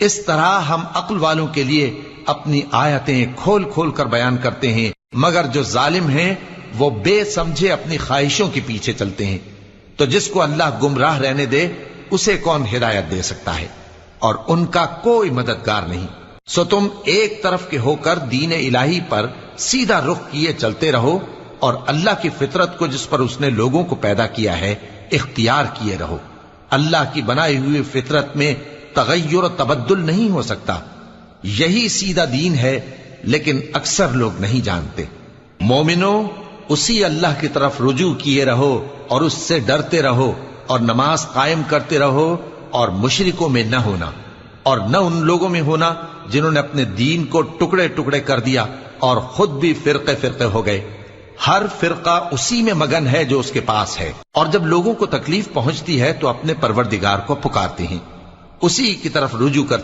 اس طرح ہم عقل والوں کے لیے اپنی آیتیں کھول کھول کر بیان کرتے ہیں، مگر جو ظالم ہیں وہ بے سمجھے اپنی خواہشوں کے پیچھے چلتے ہیں۔ تو جس کو اللہ گمراہ رہنے دے اسے کون ہدایت دے سکتا ہے، اور ان کا کوئی مددگار نہیں۔ سو تم ایک طرف کے ہو کر دین الہی پر سیدھا رخ کیے چلتے رہو، اور اللہ کی فطرت کو جس پر اس نے لوگوں کو پیدا کیا ہے اختیار کیے رہو۔ اللہ کی بنائی ہوئی فطرت میں تغیر و تبدل نہیں ہو سکتا، یہی سیدھا دین ہے، لیکن اکثر لوگ نہیں جانتے۔ مومنو، اسی اللہ کی طرف رجوع کیے رہو اور اس سے ڈرتے رہو، اور نماز قائم کرتے رہو، اور مشرکوں میں نہ ہونا، اور نہ ان لوگوں میں ہونا جنہوں نے اپنے دین کو ٹکڑے ٹکڑے کر دیا اور خود بھی فرقے فرقے ہو گئے۔ ہر فرقہ اسی میں مگن ہے جو اس کے پاس ہے، اور جب لوگوں کو تکلیف پہنچتی ہے تو اپنے پروردگار کو پکارتے ہیں، اسی کی طرف رجوع کرتے